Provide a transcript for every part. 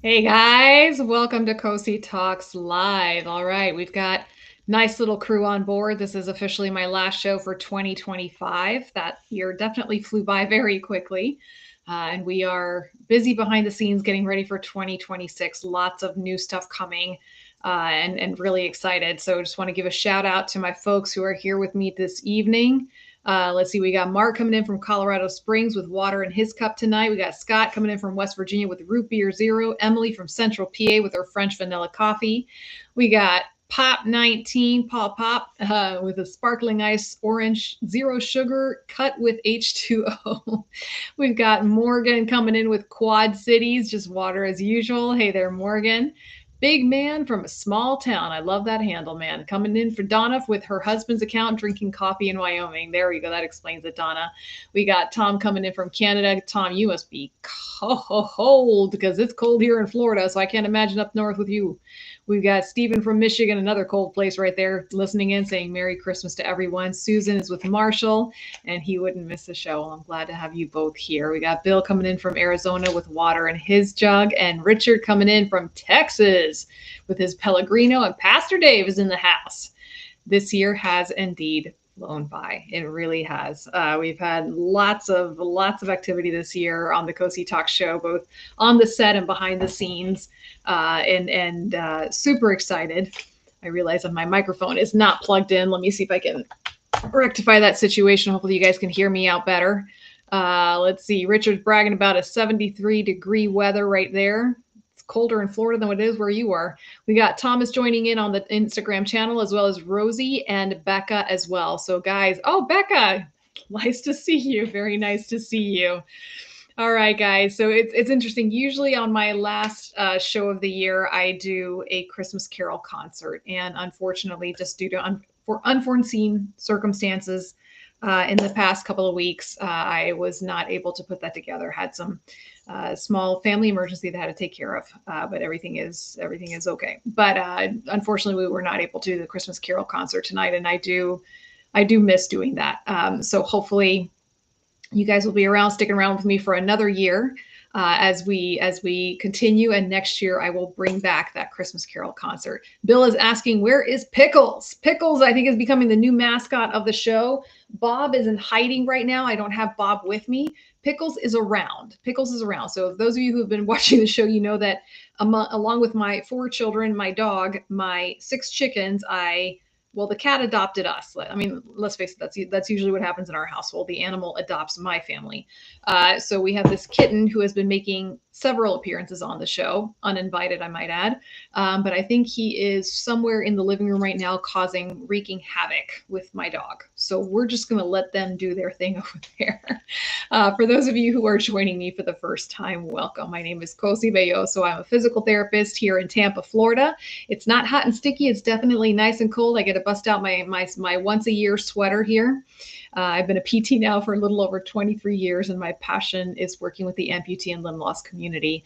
Hey guys, welcome to Cosi Talks Live. All right, we've got nice little crew on board. This is officially my last show for 2025. That year definitely flew by very quickly. And we are busy behind the scenes getting ready for 2026. Lots of new stuff coming and really excited. So I just want to give a shout out to my folks who are here with me this evening. Let's see, we got Mark coming in from Colorado Springs with water in his cup tonight. We got Scott coming in from West Virginia with root beer zero. Emily from Central PA with her French vanilla coffee. We got Pop 19, Pop, with a sparkling ice orange, zero sugar, cut with H2O. We've got Morgan coming in with Quad Cities, just water as usual. Hey there, Morgan. Big man from a small town. I love that handle, man. Coming in for Donna with her husband's account, drinking coffee in Wyoming. There we go. That explains it, Donna. We got Tom coming in from Canada. Tom, you must be cold because it's cold here in Florida, so I can't imagine up north with you. We've got Stephen from Michigan, another cold place right there, listening in, saying Merry Christmas to everyone. Susan is with Marshall, and he wouldn't miss the show. Well, I'm glad to have you both here. We got Bill coming in from Arizona with water in his jug, and Richard coming in from Texas with his Pellegrino, and Pastor Dave is in the house. This year has indeed flown by. It really has. We've had lots of activity this year on the Cosi Talk show, both on the set and behind the scenes, and super excited. I realize that my microphone is not plugged in. Let me see if I can rectify that situation. Hopefully you guys can hear me out better. Let's see. Richard's bragging about a 73-degree weather right there. Colder in Florida than what it is where you are. We got Thomas joining in on the Instagram channel, as well as Rosie and Becca as well. So guys, oh, Becca, nice to see you. Very nice to see you. All right, guys. So it's interesting. Usually on my last show of the year, I do a Christmas Carol concert. And unfortunately, just due to for unforeseen circumstances, in the past couple of weeks, I was not able to put that together. Had some small family emergency that I had to take care of, but everything is okay. But unfortunately, we were not able to do the Christmas Carol concert tonight, and I do miss doing that. So hopefully, you guys will be around, sticking around with me for another year. As we continue, and next year I will bring back that Christmas Carol concert. Bill is asking, where is Pickles? Pickles, I think, is becoming the new mascot of the show. Bob is in hiding right now. I don't have Bob with me. Pickles is around. Pickles is around. So those of you who have been watching the show, you know that along with my 4 children, my dog, my 6 chickens, well, the cat adopted us. I mean, let's face it, that's usually what happens in our household. The animal adopts my family. So we have this kitten who has been making several appearances on the show, uninvited, I might add. But I think he is somewhere in the living room right now wreaking havoc with my dog. So we're just going to let them do their thing over there. For those of you who are joining me for the first time, welcome. My name is Cosi Belloso. I'm a physical therapist here in Tampa, Florida. It's not hot and sticky. It's definitely nice and cold. I get to bust out my once a year sweater here. I've been a PT now for a little over 23 years, and my passion is working with the amputee and limb loss community.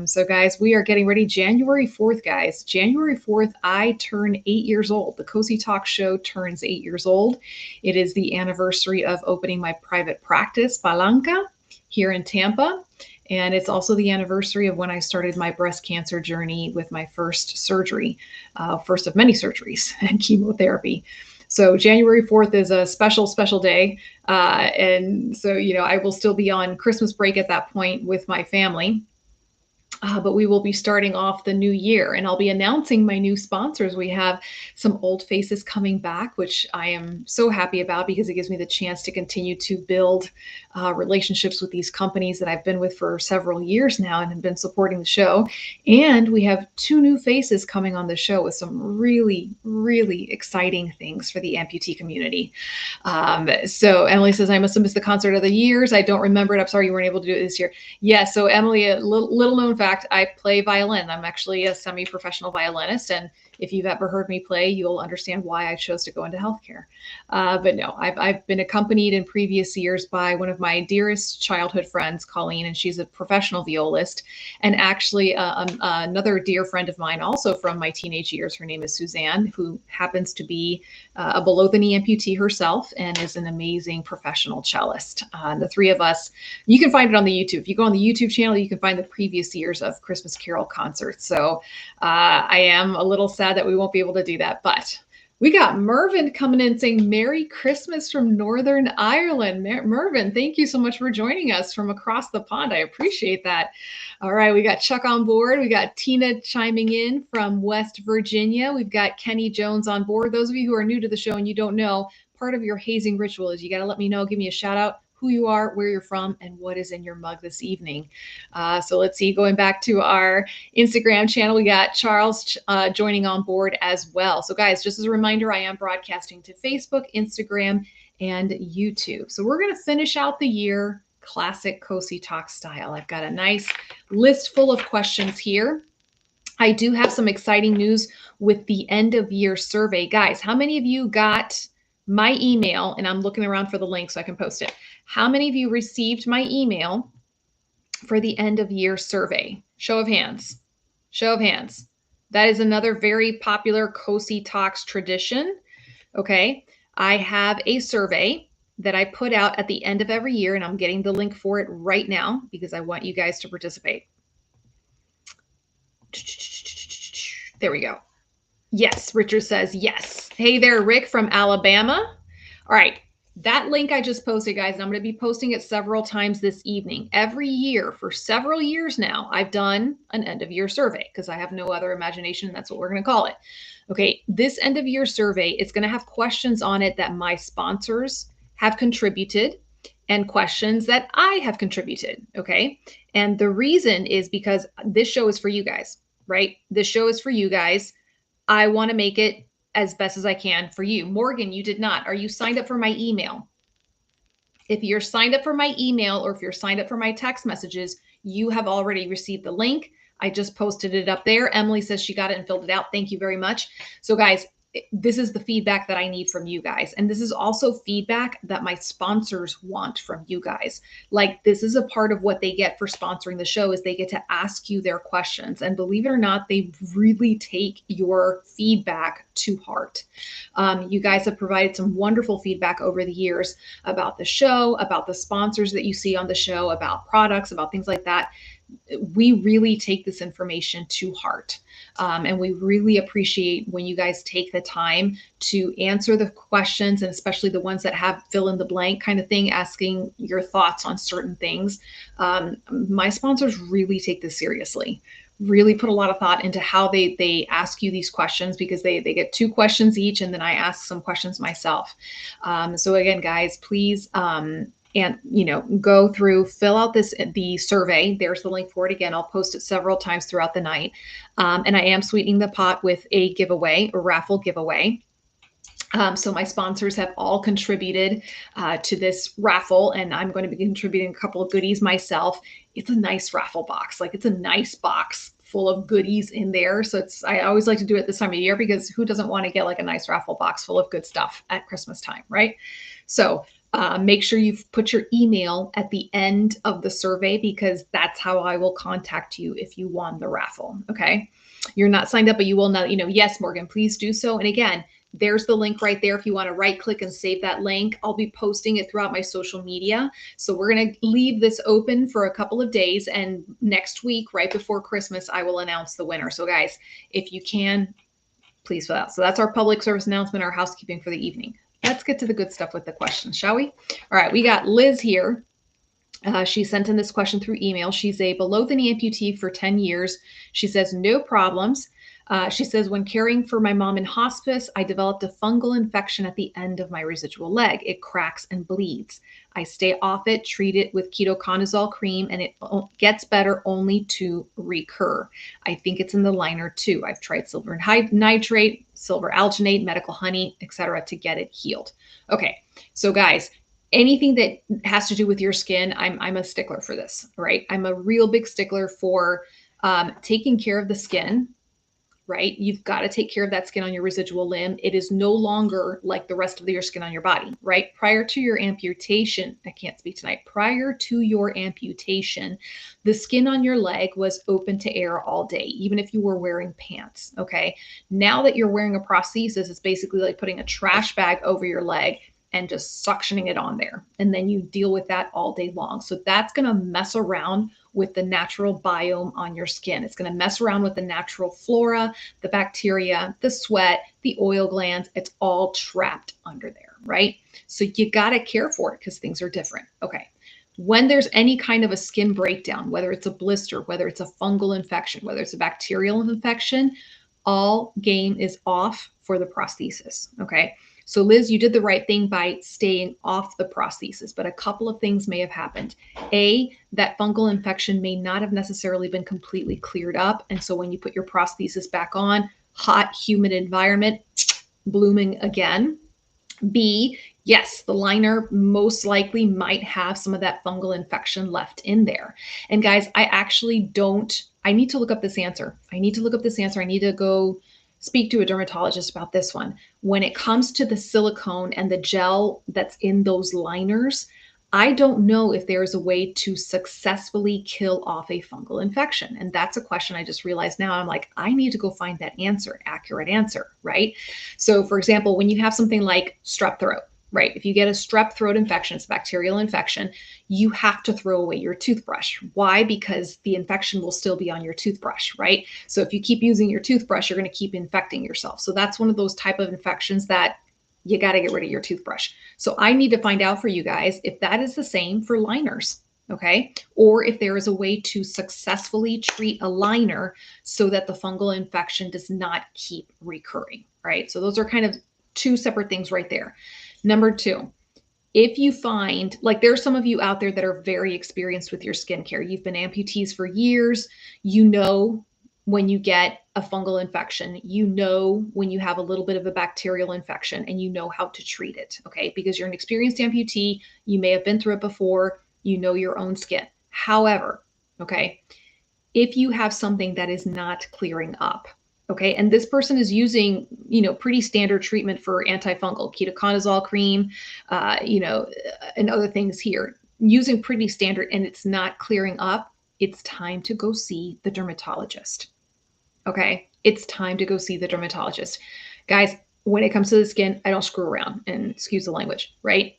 So guys, we are getting ready. January 4th, guys. January 4th, I turn 8 years old. The Cosi Talk show turns 8 years old. It is the anniversary of opening my private practice, Palanca, here in Tampa. And it's also the anniversary of when I started my breast cancer journey with my first surgery, first of many surgeries and chemotherapy. So January 4th is a special day. And so, I will still be on Christmas break at that point with my family. But we will be starting off the new year, and I'll be announcing my new sponsors. We have some old faces coming back, which I am so happy about because it gives me the chance to continue to build relationships with these companies that I've been with for several years now and have been supporting the show. And we have 2 new faces coming on the show with some really, really exciting things for the amputee community. So Emily says, I must have missed the concert of the years. I don't remember it. I'm sorry you weren't able to do it this year. Yeah, so Emily, a little known fact, I play violin. I'm actually a semi-professional violinist, and if you've ever heard me play, you'll understand why I chose to go into healthcare. But no, I've been accompanied in previous years by one of my dearest childhood friends, Colleen, and she's a professional violist. And actually, another dear friend of mine, also from my teenage years, her name is Suzanne, who happens to be a below the knee amputee herself and is an amazing professional cellist. The three of us, you can find it on the YouTube. If you go on the YouTube channel, you can find the previous years of Christmas Carol concerts. So I am a little sad that we won't be able to do that, but we got Mervyn coming in saying Merry Christmas from Northern Ireland. Mervyn, thank you so much for joining us from across the pond. I appreciate that. All right, we got Chuck on board. We got Tina chiming in from West Virginia. We've got Kenny Jones on board. Those of you who are new to the show and you don't know, part of your hazing ritual is you got to let me know, give me a shout out, who you are, where you're from, and what is in your mug this evening. So let's see, going back to our Instagram channel, we got Charles joining on board as well. So guys, just as a reminder, I am broadcasting to Facebook, Instagram, and YouTube. So we're going to finish out the year classic Cosi Talk style. I've got a nice list full of questions here. I do have some exciting news with the end of year survey. Guys, how many of you got my email? And I'm looking around for the link so I can post it. How many of you received my email for the end of year survey? Show of hands. Show of hands. That is another very popular Cosi Talks tradition. Okay. I have a survey that I put out at the end of every year, and I'm getting the link for it right now because I want you guys to participate. There we go. Yes, Richard says yes. Hey there, Rick from Alabama. All right. That link I just posted, guys, and I'm going to be posting it several times this evening. Every year for several years now, I've done an end of year survey because I have no other imagination. That's what we're going to call it. Okay, this end of year survey is going to have questions on it that my sponsors have contributed and questions that I have contributed. Okay, and the reason is because this show is for you guys, right? This show is for you guys. I want to make it as best as I can for you. Morgan, you did not. Are you signed up for my email? If you're signed up for my email or if you're signed up for my text messages, you have already received the link. I just posted it up there. Emily says she got it and filled it out. Thank you very much. So guys, this is the feedback that I need from you guys. And this is also feedback that my sponsors want from you guys. Like, this is a part of what they get for sponsoring the show is they get to ask you their questions. And believe it or not, they really take your feedback to heart. You guys have provided some wonderful feedback over the years about the show, about the sponsors that you see on the show, about products, about things like that. We really take this information to heart. And we really appreciate when you guys take the time to answer the questions, and especially the ones that have fill in the blank kind of thing, asking your thoughts on certain things. My sponsors really take this seriously, really put a lot of thought into how they ask you these questions, because they get 2 questions each, and then I ask some questions myself. So again, guys, please, and, go through, fill out the survey. There's the link for it. Again, I'll post it several times throughout the night. And I am sweetening the pot with a giveaway, a raffle giveaway. So my sponsors have all contributed to this raffle, and I'm going to be contributing a couple of goodies myself. It's a nice raffle box. Like, it's a nice box full of goodies in there. So I always like to do it this time of year, because who doesn't want to get like a nice raffle box full of good stuff at Christmas time, right? So make sure you've put your email at the end of the survey, because that's how I will contact you if you won the raffle. Okay. You're not signed up, but you will not, yes, Morgan, please do so. And again, there's the link right there. If you want to right click and save that link, I'll be posting it throughout my social media. So we're going to leave this open for a couple of days. And next week, right before Christmas, I will announce the winner. So guys, if you can, please fill out. So that's our public service announcement, our housekeeping for the evening. Let's get to the good stuff with the questions, shall we? All right, we got Liz here. She sent in this question through email. She's a below the knee amputee for 10 years. She says, no problems. She says, when caring for my mom in hospice, I developed a fungal infection at the end of my residual leg. It cracks and bleeds. I stay off it, treat it with ketoconazole cream, and it gets better only to recur. I think it's in the liner too. I've tried silver nitrate, silver alginate, medical honey, etc. to get it healed. Okay, so guys, anything that has to do with your skin, I'm a stickler for this, right? I'm a real big stickler for taking care of the skin. right? You've got to take care of that skin on your residual limb. It is no longer like the rest of your skin on your body, right? Prior to your amputation, I can't speak tonight, prior to your amputation, the skin on your leg was open to air all day, even if you were wearing pants, okay? Now that you're wearing a prosthesis, it's basically like putting a trash bag over your leg and just suctioning it on there. And then you deal with that all day long. So that's going to mess around with the natural biome on your skin. It's going to mess around with the natural flora, the bacteria, the sweat, the oil glands. It's all trapped under there, right? So you got to care for it because things are different. Okay. When there's any kind of a skin breakdown, whether it's a blister, whether it's a fungal infection, whether it's a bacterial infection, all game is off for the prosthesis. Okay. So Liz, you did the right thing by staying off the prosthesis, but a couple of things may have happened. A, that fungal infection may not have necessarily been completely cleared up. And so when you put your prosthesis back on, hot, humid environment, blooming again. B, yes, the liner most likely might have some of that fungal infection left in there. And guys, I need to look up this answer. I need to go speak to a dermatologist about this one. When it comes to the silicone and the gel that's in those liners, I don't know if there is a way to successfully kill off a fungal infection. And that's a question I just realized now. I'm like, I need to go find that answer, accurate answer, right? So for example, when you have something like strep throat, right? If you get a strep throat infection, it's a bacterial infection, you have to throw away your toothbrush. Why? Because the infection will still be on your toothbrush, right? So if you keep using your toothbrush, you're going to keep infecting yourself. So that's one of those type of infections that you got to get rid of your toothbrush. So I need to find out for you guys if that is the same for liners, okay? Or if there is a way to successfully treat a liner so that the fungal infection does not keep recurring, right? So those are kind of two separate things right there. Number two, if you find, like there's some of you out there that are very experienced with your skincare, you've been amputees for years, you know when you get a fungal infection, you know when you have a little bit of a bacterial infection, and you know how to treat it, okay? Because you're an experienced amputee, you may have been through it before, you know your own skin. However, okay, if you have something that is not clearing up, okay, and this person is using, pretty standard treatment for antifungal, ketoconazole cream, and other things here, using pretty standard, and it's not clearing up, it's time to go see the dermatologist. Okay, it's time to go see the dermatologist. Guys, when it comes to the skin, I don't screw around, and excuse the language, right?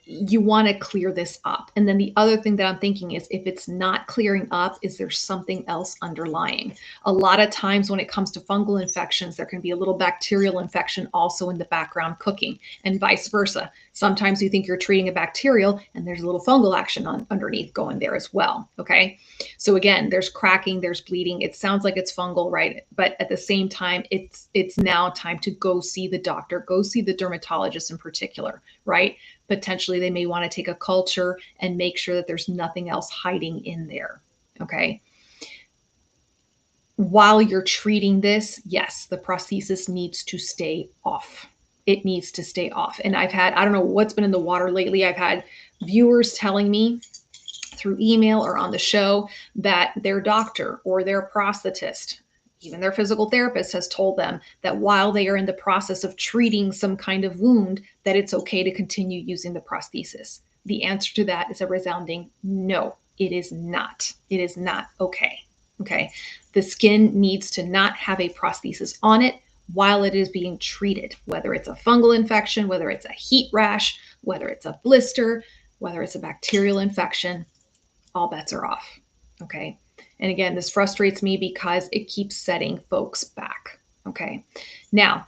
You want to clear this up. And then the other thing that I'm thinking is, if it's not clearing up, is there something else underlying? A lot of times when it comes to fungal infections, there can be a little bacterial infection also in the background cooking, and vice versa. Sometimes you think you're treating a bacterial and there's a little fungal action underneath going there as well. Okay. So again, there's cracking, there's bleeding. It sounds like it's fungal, right? But at the same time, it's now time to go see the doctor, go see the dermatologist in particular, right? Potentially they may want to take a culture and make sure that there's nothing else hiding in there. Okay. While you're treating this, yes, the prosthesis needs to stay off. It needs to stay off. And I don't know what's been in the water lately. I've had viewers telling me through email or on the show that their doctor or their prosthetist, even their physical therapist, has told them that while they are in the process of treating some kind of wound, that it's okay to continue using the prosthesis. The answer to that is a resounding no, it is not. It is not okay. Okay. The skin needs to not have a prosthesis on it while it is being treated, whether it's a fungal infection, whether it's a heat rash, whether it's a blister, whether it's a bacterial infection, all bets are off. Okay. And again, this frustrates me because it keeps setting folks back. Okay. Now,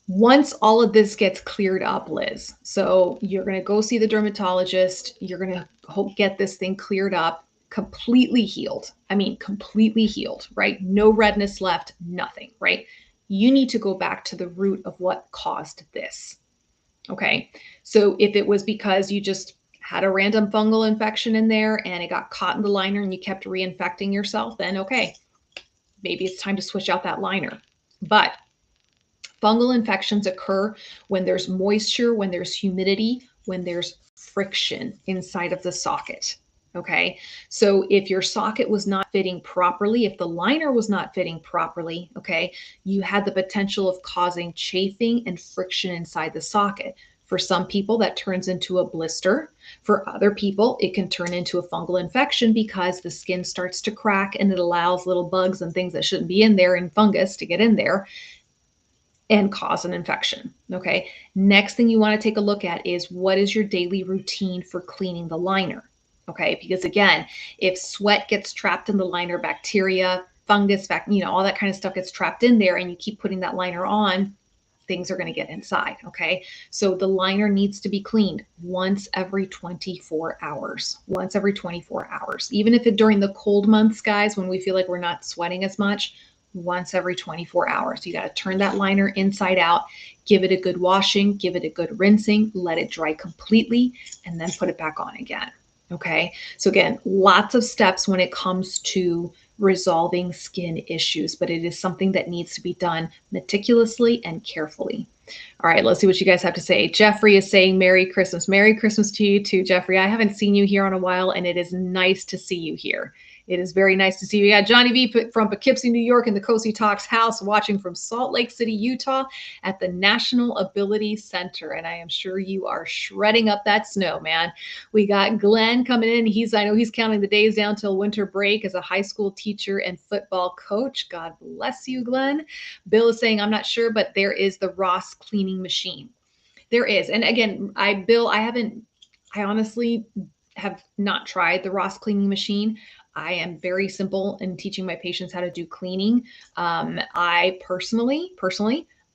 once all of this gets cleared up, Liz, so you're going to go see the dermatologist, you're going to get this thing cleared up, completely healed. I mean, completely healed, right? No redness left, nothing, right? You need to go back to the root of what caused this. Okay. So if it was because you just had a random fungal infection in there and it got caught in the liner and you kept reinfecting yourself, then okay, maybe it's time to switch out that liner. But fungal infections occur when there's moisture, when there's humidity, when there's friction inside of the socket. Okay, so if your socket was not fitting properly, if the liner was not fitting properly, okay, you had the potential of causing chafing and friction inside the socket. For some people, that turns into a blister. For other people, it can turn into a fungal infection because the skin starts to crack and it allows little bugs and things that shouldn't be in there and fungus to get in there and cause an infection. Okay. Next thing you want to take a look at is what is your daily routine for cleaning the liner? Okay. Because again, if sweat gets trapped in the liner, bacteria, fungus, all that kind of stuff gets trapped in there and you keep putting that liner on, things are going to get inside. Okay. So the liner needs to be cleaned once every 24 hours, once every 24 hours, even if it during the cold months, guys, when we feel like we're not sweating as much, once every 24 hours. You got to turn that liner inside out, give it a good washing, give it a good rinsing, let it dry completely, and then put it back on again. Okay. So again, lots of steps when it comes to resolving skin issues, but it is something that needs to be done meticulously and carefully. All right, let's see what you guys have to say. Jeffrey is saying Merry Christmas. Merry Christmas to you too, Jeffrey. I haven't seen you here in a while, and it is nice to see you here. It is very nice to see you. We got Johnny V from Poughkeepsie, New York in the Cosi Talks house, watching from Salt Lake City, Utah at the National Ability Center. And I am sure you are shredding up that snow, man. We got Glenn coming in. I know he's counting the days down till winter break as a high school teacher and football coach. God bless you, Glenn. Bill is saying, I'm not sure, but there is the Ross cleaning machine. There is. And again, I honestly have not tried the Ross cleaning machine. I am very simple in teaching my patients how to do cleaning. I personally,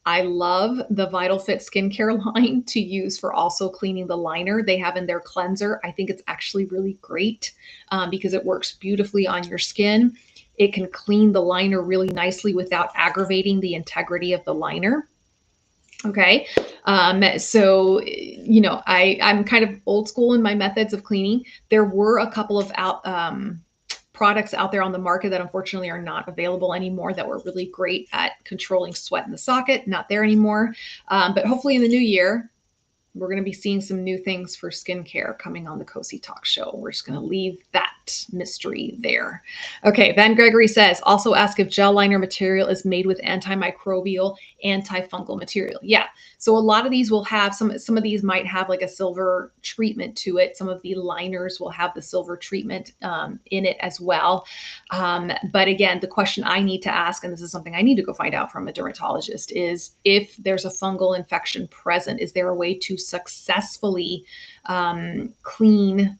I love the Vital Fit skincare line to use for also cleaning the liner they have in their cleanser. I think it's actually really great because it works beautifully on your skin. It can clean the liner really nicely without aggravating the integrity of the liner. Okay. So, I'm kind of old school in my methods of cleaning. There were a couple of products out there on the market that unfortunately are not available anymore that were really great at controlling sweat in the socket. Not there anymore. But hopefully in the new year, we're going to be seeing some new things for skincare coming on the Cosi Talk Show. We're just going to leave that mystery there. Okay, Van Gregory says, also ask if gel liner material is made with antimicrobial, antifungal material. Yeah, so a lot of these will have, some of these might have like a silver treatment to it. Some of the liners will have the silver treatment in it as well. But again, the question I need to ask, and this is something I need to go find out from a dermatologist, is if there's a fungal infection present, is there a way to successfully clean?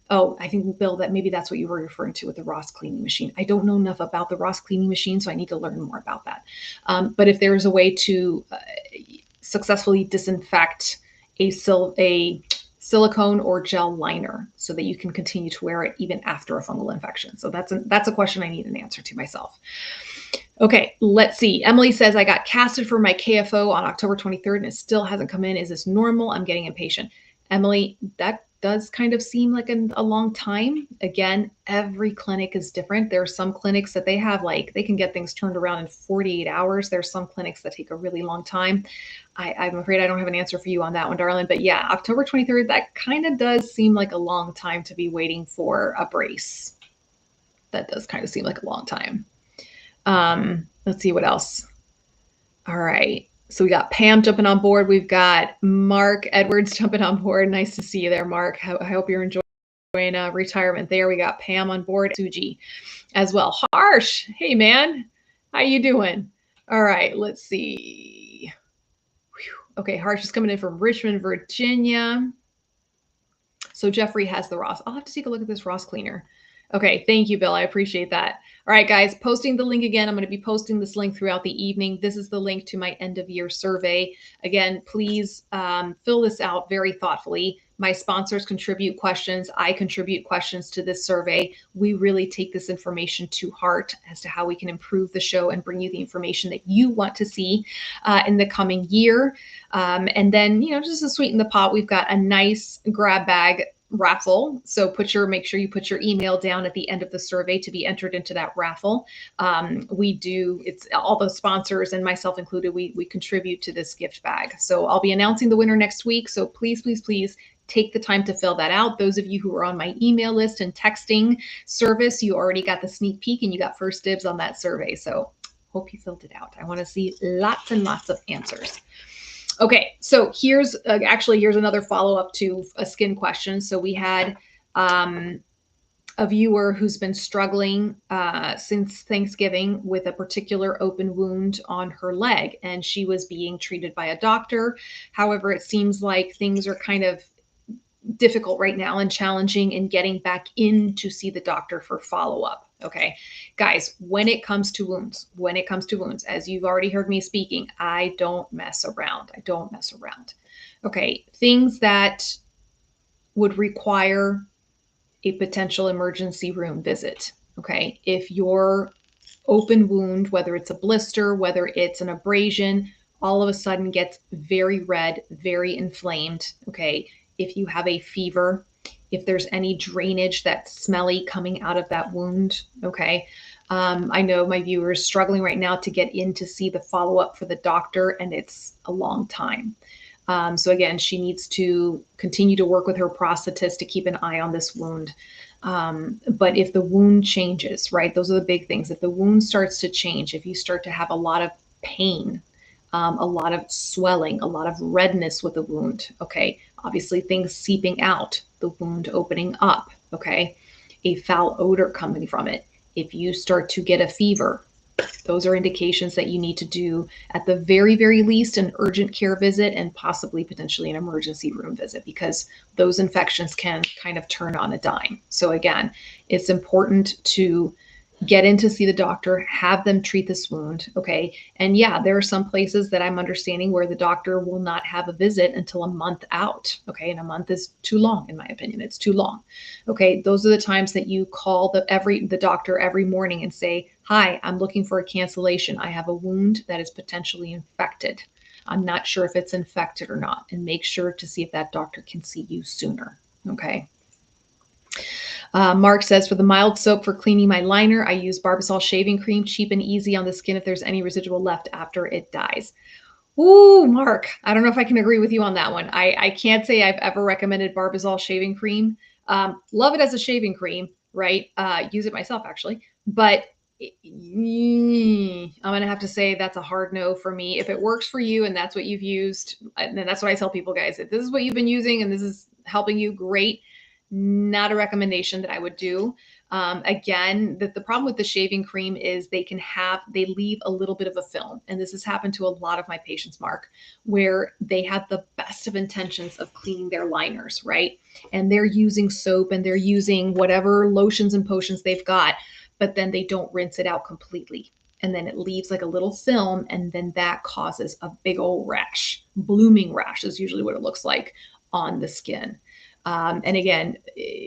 Oh, I think, Bill, that maybe that's what you were referring to with the Ross cleaning machine. I don't know enough about the Ross cleaning machine, so I need to learn more about that. But if there is a way to successfully disinfect a silicone or gel liner so that you can continue to wear it even after a fungal infection. So that's a question I need an answer to myself. Okay, let's see. Emily says, I got casted for my KFO on October 23rd and it still hasn't come in. Is this normal? I'm getting impatient. Emily, that does kind of seem like a long time. Again, every clinic is different. There are some clinics that they can get things turned around in 48 hours. There's some clinics that take a really long time. I'm afraid I don't have an answer for you on that one, darling. But yeah, October 23rd, that kind of does seem like a long time to be waiting for a brace. That does kind of seem like a long time. Let's see what else. All right. So we got Pam jumping on board. We've got Mark Edwards jumping on board. Nice to see you there, Mark. I hope you're enjoying retirement there. We got Pam on board, Suji as well. Harsh. Hey, man. How you doing? All right. Let's see. Whew. Okay. Harsh is coming in from Richmond, Virginia. So Jeffrey has the Ross. I'll have to take a look at this Ross cleaner. Okay, thank you, Bill. I appreciate that. All right, guys, posting the link again. I'm going to be posting this link throughout the evening. This is the link to my end of year survey. Again, please fill this out very thoughtfully. My sponsors contribute questions. I contribute questions to this survey. We really take this information to heart as to how we can improve the show and bring you the information that you want to see in the coming year. And then, just to sweeten the pot, we've got a nice grab bag raffle. So make sure you put your email down at the end of the survey to be entered into that raffle. It's all the sponsors and myself included, we contribute to this gift bag. So I'll be announcing the winner next week. So please, please, please take the time to fill that out. Those of you who are on my email list and texting service, you already got the sneak peek and you got first dibs on that survey. So hope you filled it out. I want to see lots and lots of answers. Okay, so here's another follow-up to a skin question. So we had a viewer who's been struggling since Thanksgiving with a particular open wound on her leg, and she was being treated by a doctor. However, it seems like things are kind of difficult right now and challenging in getting back in to see the doctor for follow-up. Okay, guys, when it comes to wounds, as you've already heard me speaking, I don't mess around. Okay, things that would require a potential emergency room visit. Okay, if your open wound, whether it's a blister, whether it's an abrasion, all of a sudden gets very red, very inflamed. Okay, if you have a fever, if there's any drainage that's smelly coming out of that wound. Okay, I know my viewers struggling right now to get in to see the follow-up for the doctor, and it's a long time. So again, she needs to continue to work with her prosthetist to keep an eye on this wound. But if the wound changes, right, those are the big things. If the wound starts to change, if you start to have a lot of pain, a lot of swelling, a lot of redness with the wound, okay, obviously things seeping out, the wound opening up, okay, a foul odor coming from it. If you start to get a fever, those are indications that you need to do, at the very, very least, an urgent care visit and possibly potentially an emergency room visit, because those infections can kind of turn on a dime. So again, it's important to get in to see the doctor, have them treat this wound, okay? And yeah, there are some places that I'm understanding where the doctor will not have a visit until a month out, okay? And a month is too long, in my opinion. It's too long, okay? Those are the times that you call the doctor every morning and say, hi, I'm looking for a cancellation. I have a wound that is potentially infected. I'm not sure if it's infected or not, and make sure to see if that doctor can see you sooner, okay? Mark says, for the mild soap for cleaning my liner, I use Barbasol shaving cream, cheap and easy on the skin if there's any residual left after it dies. Ooh, Mark, I don't know if I can agree with you on that one. I can't say I've ever recommended Barbasol shaving cream. Love it as a shaving cream, right? Use it myself, actually. But I'm going to have to say that's a hard no for me. If it works for you and that's what you've used, and that's what I tell people, guys, if this is what you've been using and this is helping you, great. Not a recommendation that I would do. Again, the problem with the shaving cream is they leave a little bit of a film. And this has happened to a lot of my patients, Mark, where they have the best of intentions of cleaning their liners, right? And they're using soap and they're using whatever lotions and potions they've got, but then they don't rinse it out completely. And then it leaves like a little film, and then that causes a big old rash. Blooming rash is usually what it looks like on the skin. And again,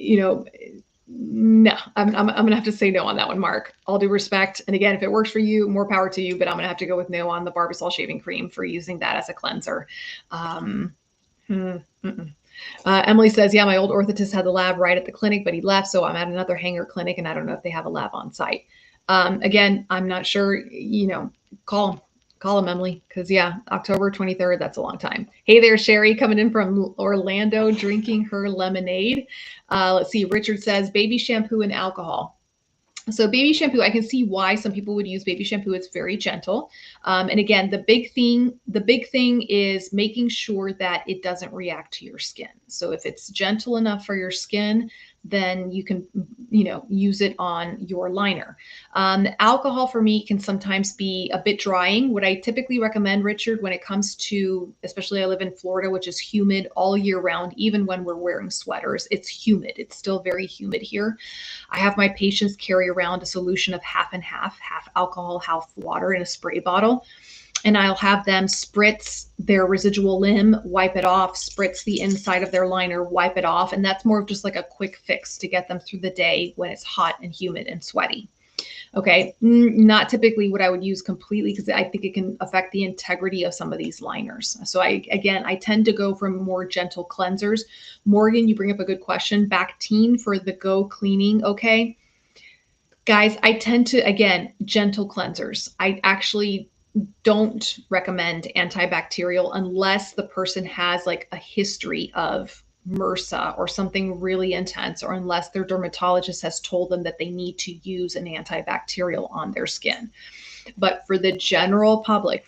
no, I'm going to have to say no on that one, Mark. All due respect. And again, if it works for you, more power to you, but I'm going to have to go with no on the Barbasol shaving cream for using that as a cleanser. Emily says, yeah, my old orthotist had the lab right at the clinic, but he left. So I'm at another hanger clinic and I don't know if they have a lab on site. Again, I'm not sure, call him, Emily, because yeah, October 23rd, that's a long time. Hey there, Sherry, coming in from Orlando, drinking her lemonade. Let's see, Richard says, baby shampoo and alcohol. So baby shampoo, I can see why some people would use baby shampoo. It's very gentle. And again, the big thing is making sure that it doesn't react to your skin. So if it's gentle enough for your skin, then you can, use it on your liner. Alcohol for me can sometimes be a bit drying. What I typically recommend, Richard, when it comes to, especially I live in Florida, which is humid all year round, even when we're wearing sweaters, it's humid. It's still very humid here. I have my patients carry around a solution of half and half alcohol, half water in a spray bottle. And I'll have them spritz their residual limb, wipe it off, spritz the inside of their liner, wipe it off. And that's more of just like a quick fix to get them through the day when it's hot and humid and sweaty. Okay, not typically what I would use completely, because I think it can affect the integrity of some of these liners. So I tend to go for more gentle cleansers. Morgan, you bring up a good question. Bactine for the go cleaning, okay? Guys, I tend to, again, gentle cleansers. I actually don't recommend antibacterial unless the person has like a history of MRSA or something really intense, or unless their dermatologist has told them that they need to use an antibacterial on their skin. But for the general public,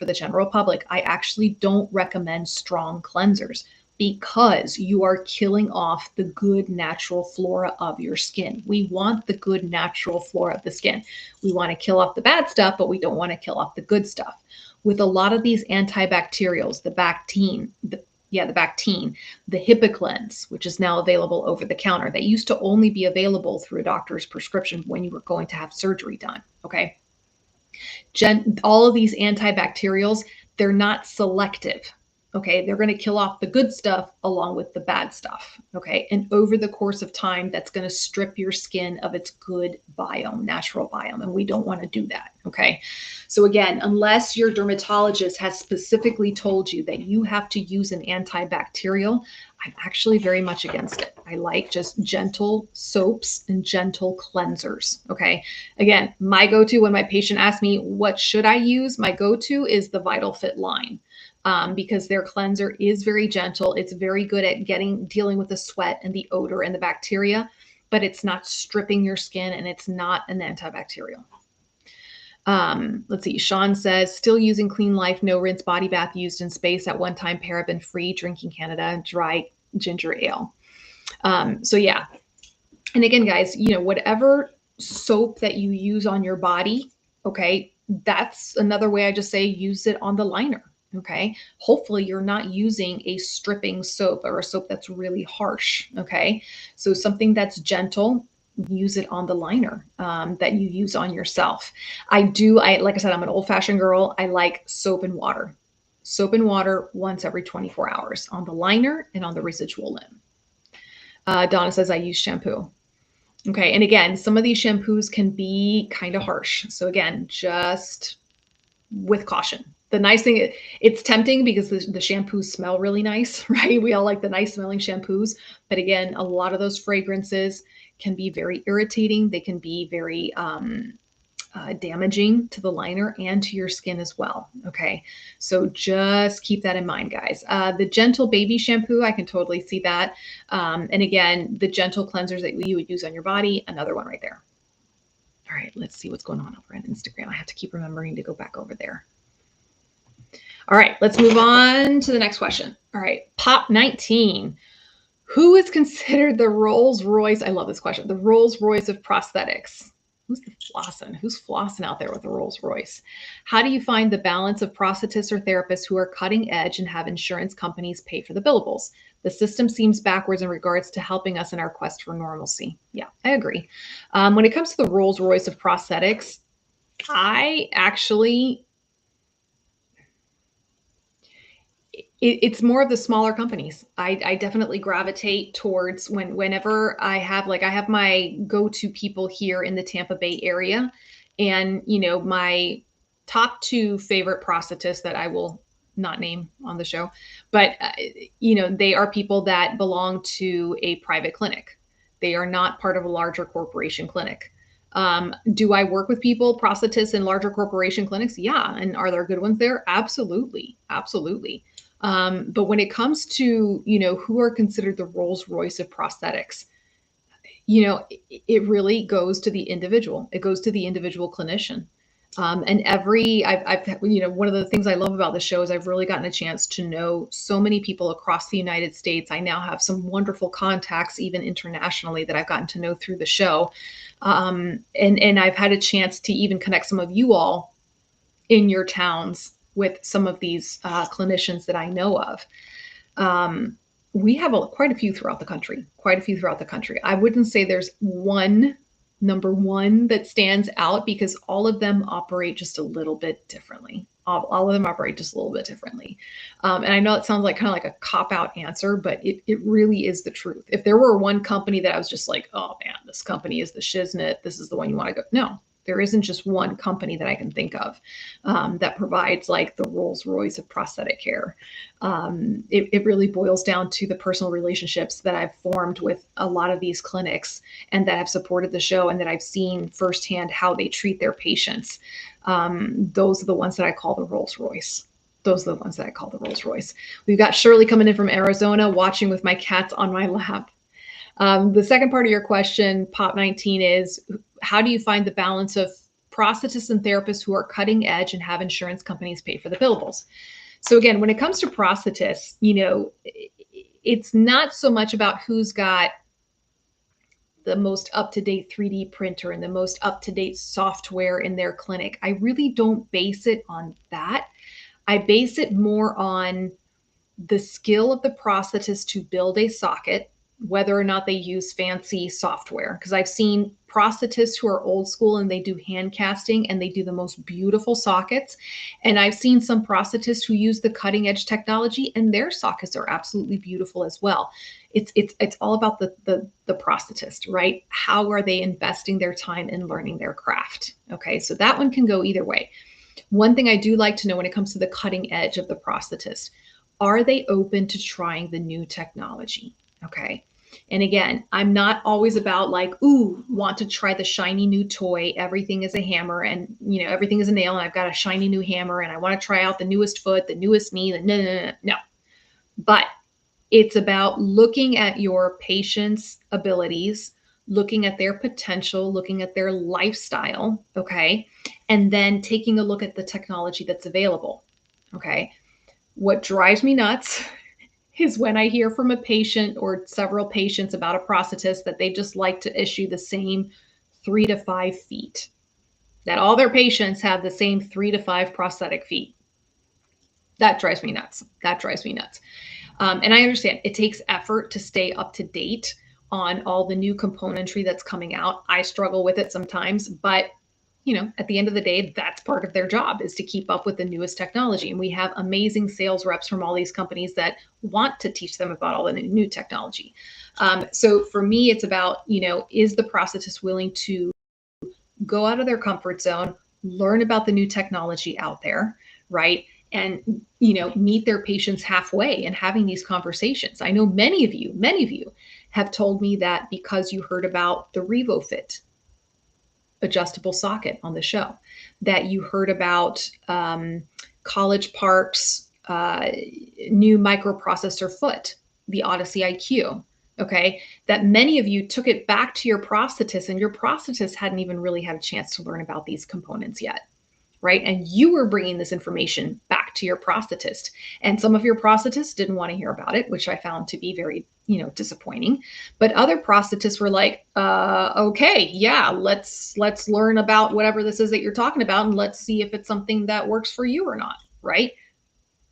I actually don't recommend strong cleansers because you are killing off the good natural flora of your skin. We want the good natural flora of the skin. We want to kill off the bad stuff, but we don't want to kill off the good stuff. With a lot of these antibacterials, the Bactine, the HipaCleanse, which is now available over the counter. That used to only be available through a doctor's prescription when you were going to have surgery done, okay? All of these antibacterials, they're not selective. Okay, they're going to kill off the good stuff along with the bad stuff. Okay, and over the course of time, that's going to strip your skin of its good biome, natural biome, and we don't want to do that. Okay, so again, unless your dermatologist has specifically told you that you have to use an antibacterial, I'm actually very much against it. I like just gentle soaps and gentle cleansers. Okay, again, my go-to when my patient asks me what should I use, my go-to is the Vital Fit line. Because their cleanser is very gentle. It's very good at dealing with the sweat and the odor and the bacteria, but it's not stripping your skin and it's not an antibacterial. Let's see. Sean says, still using Clean Life, no rinse body bath used in space at one time, paraben free, drinking Canada, dry ginger ale. So yeah. And again, guys, whatever soap that you use on your body, okay, that's another way I just say use it on the liner. Okay. Hopefully you're not using a stripping soap or a soap that's really harsh. Okay. So something that's gentle, use it on the liner that you use on yourself. Like I said, I'm an old fashioned girl. I like soap and water. Soap and water once every 24 hours on the liner and on the residual limb. Donna says I use shampoo. Okay. And again, some of these shampoos can be kind of harsh. So again, just with caution. The nice thing, it's tempting because the shampoos smell really nice, right? We all like the nice smelling shampoos. But again, a lot of those fragrances can be very irritating. They can be very damaging to the liner and to your skin as well. Okay. So just keep that in mind, guys. The gentle baby shampoo, I can totally see that. And again, the gentle cleansers that you would use on your body, another one right there. All right, let's see what's going on over on Instagram. I have to keep remembering to go back over there. All right, let's move on to the next question. All right, Pop 19. Who is considered the Rolls Royce? I love this question. The Rolls Royce of prosthetics. Who's flossing? Who's flossing out there with a Rolls Royce? How do you find the balance of prosthetists or therapists who are cutting edge and have insurance companies pay for the billables? The system seems backwards in regards to helping us in our quest for normalcy. Yeah, I agree. When it comes to the Rolls Royce of prosthetics, it's more of the smaller companies. I definitely gravitate towards whenever I have my go-to people here in the Tampa Bay area, and my top two favorite prosthetists that I will not name on the show, but they are people that belong to a private clinic. They are not part of a larger corporation clinic. Do I work with people, prosthetists in larger corporation clinics? Yeah. And are there good ones there? Absolutely. Absolutely. But when it comes to, who are considered the Rolls Royce of prosthetics, it really goes to the individual. It goes to the individual clinician. And one of the things I love about the show is I've really gotten a chance to know so many people across the United States. I now have some wonderful contacts, even internationally, that I've gotten to know through the show. And I've had a chance to even connect some of you all in your towns with some of these clinicians that I know of. We have quite a few throughout the country, I wouldn't say there's number one that stands out, because all of them operate just a little bit differently. All of them operate just a little bit differently. And I know it sounds like kind of like a cop-out answer, but it really is the truth. If there were one company that I was just like, oh man, this company is the shiznit, this is the one you want to go. No, there isn't just one company that I can think of that provides like the Rolls Royce of prosthetic care. It really boils down to the personal relationships that I've formed with a lot of these clinics and that have supported the show, and that I've seen firsthand how they treat their patients. Those are the ones that I call the Rolls Royce. Those are the ones that I call the Rolls Royce. We've got Shirley coming in from Arizona, watching with my cats on my lap. The second part of your question, Pop 19, is how do you find the balance of prosthetists and therapists who are cutting edge and have insurance companies pay for the billables? So again, when it comes to prosthetists, it's not so much about who's got the most up-to-date 3D printer and the most up-to-date software in their clinic. I really don't base it on that. I base it more on the skill of the prosthetist to build a socket, whether or not they use fancy software. Because I've seen prosthetists who are old school and they do hand casting and they do the most beautiful sockets. And I've seen some prosthetists who use the cutting edge technology and their sockets are absolutely beautiful as well. It's all about the prosthetist, right? How are they investing their time in learning their craft? Okay, so that one can go either way. One thing I do like to know when it comes to the cutting edge of the prosthetist, are they open to trying the new technology? Okay. And again, I'm not always about like, ooh, want to try the shiny new toy. Everything is a hammer and, everything is a nail and I've got a shiny new hammer and I want to try out the newest foot, the newest knee, no. But it's about looking at your patient's abilities, looking at their potential, looking at their lifestyle, okay? And then taking a look at the technology that's available, okay? What drives me nuts is when I hear from a patient or several patients about a prosthetist that they just like to issue the same 3 to 5 feet, that all their patients have the same 3 to 5 prosthetic feet. That drives me nuts. That drives me nuts. And I understand it takes effort to stay up to date on all the new componentry that's coming out. I struggle with it sometimes, but at the end of the day, that's part of their job, is to keep up with the newest technology. And we have amazing sales reps from all these companies that want to teach them about all the new technology. So for me, it's about, is the prosthetist willing to go out of their comfort zone, learn about the new technology out there, right? And, meet their patients halfway and having these conversations. I know many of you have told me that because you heard about the RevoFit adjustable socket on the show, that you heard about College Park's new microprocessor foot, the Odyssey IQ, okay, that many of you took it back to your prosthetist and your prosthetist hadn't even really had a chance to learn about these components yet, right? And you were bringing this information back to your prosthetist. And some of your prosthetists didn't want to hear about it, which I found to be very, disappointing. But other prosthetists were like, okay, yeah, let's learn about whatever this is that you're talking about. And let's see if it's something that works for you or not, right?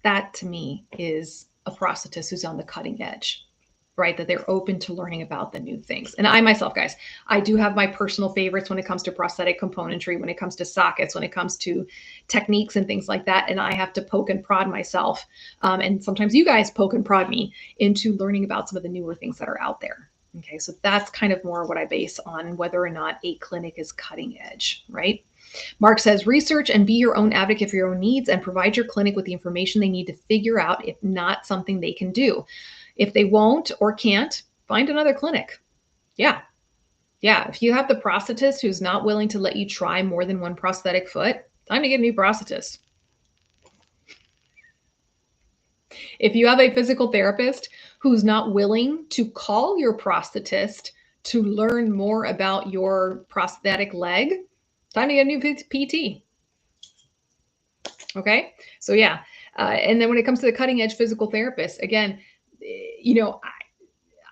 That to me is a prosthetist who's on the cutting edge, right? That they're open to learning about the new things. And I myself, guys, I do have my personal favorites when it comes to prosthetic componentry, when it comes to sockets, when it comes to techniques and things like that. And I have to poke and prod myself. And sometimes you guys poke and prod me into learning about some of the newer things that are out there. Okay, so that's kind of more what I base on whether or not a clinic is cutting edge, right? Mark says, research and be your own advocate for your own needs and provide your clinic with the information they need to figure out if not something they can do. If they won't or can't, find another clinic. Yeah. If you have the prosthetist who's not willing to let you try more than one prosthetic foot, time to get a new prosthetist. If you have a physical therapist who's not willing to call your prosthetist to learn more about your prosthetic leg, time to get a new PT. Okay. So yeah. And then when it comes to the cutting edge physical therapist, again,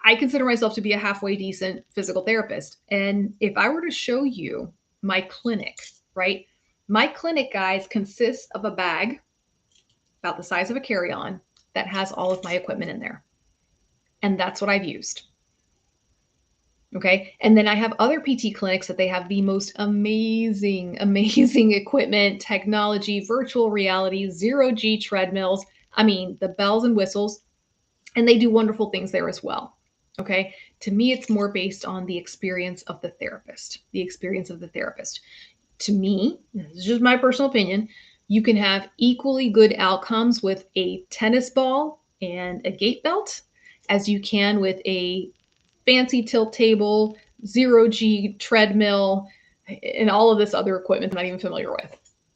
I consider myself to be a halfway decent physical therapist. And if I were to show you my clinic, right? My clinic, guys, consists of a bag about the size of a carry-on that has all of my equipment in there. And that's what I've used. Okay. And then I have other PT clinics that they have the most amazing equipment, technology, virtual reality, 0G treadmills. I mean, the bells and whistles, and they do wonderful things there as well. Okay. To me, it's more based on the experience of the therapist, To me, this is just my personal opinion, you can have equally good outcomes with a tennis ball and a gait belt as you can with a fancy tilt table, 0G treadmill, and all of this other equipment I'm not even familiar with.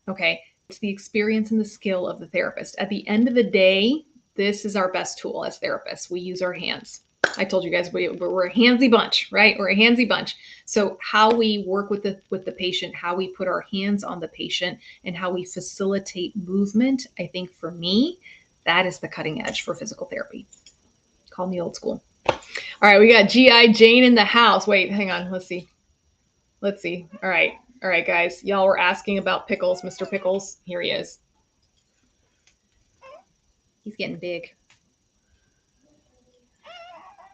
Okay. It's the experience and the skill of the therapist. At the end of the day, this is our best tool as therapists. We use our hands. I told you guys we're a handsy bunch, right? We're a handsy bunch. So how we work with the patient, how we put our hands on the patient, and how we facilitate movement, I think for me, that is the cutting edge for physical therapy. Call me old school. All right, we got GI Jane in the house. Wait, hang on. Let's see. All right, guys. Y'all were asking about Pickles, Mr. Pickles. Here he is. He's getting big.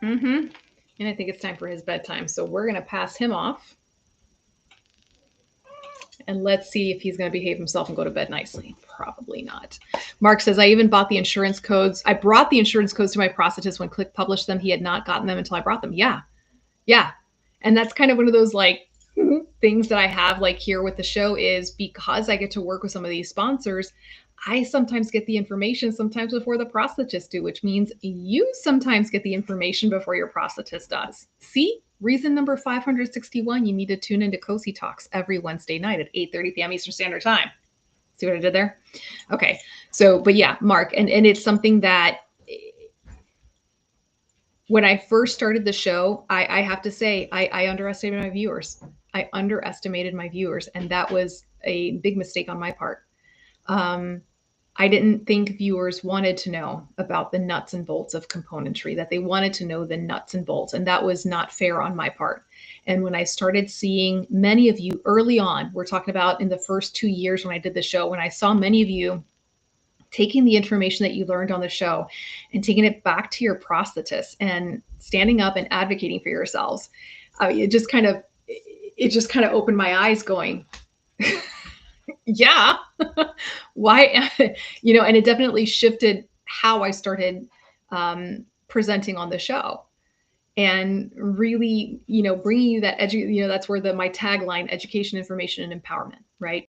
And I think it's time for his bedtime. So we're going to pass him off. And let's see if he's going to behave himself and go to bed nicely. Probably not. Mark says, I even bought the insurance codes. I brought the insurance codes to my prosthetist when Click published them. He had not gotten them until I brought them. Yeah. And that's kind of one of those like things that I have like here with the show is because I get to work with some of these sponsors, I sometimes get the information sometimes before the prosthetists do, which means you sometimes get the information before your prosthetist does. See? Reason number 561, you need to tune into Cosi Talks every Wednesday night at 8:30 p.m. Eastern Standard Time. See what I did there? Okay. So, but yeah, Mark, and it's something that when I first started the show, I have to say, I underestimated my viewers. And that was a big mistake on my part. I didn't think viewers wanted to know about the nuts and bolts of componentry, that they wanted to know the nuts and bolts, and that was not fair on my part. And when I started seeing many of you early on, we're talking about in the first 2 years when I did the show, when I saw many of you taking the information that you learned on the show and taking it back to your prosthetist and standing up and advocating for yourselves, it just kind of opened my eyes going, yeah, why, and it definitely shifted how I started presenting on the show and really, bringing you that that's where my tagline, education, information, and empowerment, right?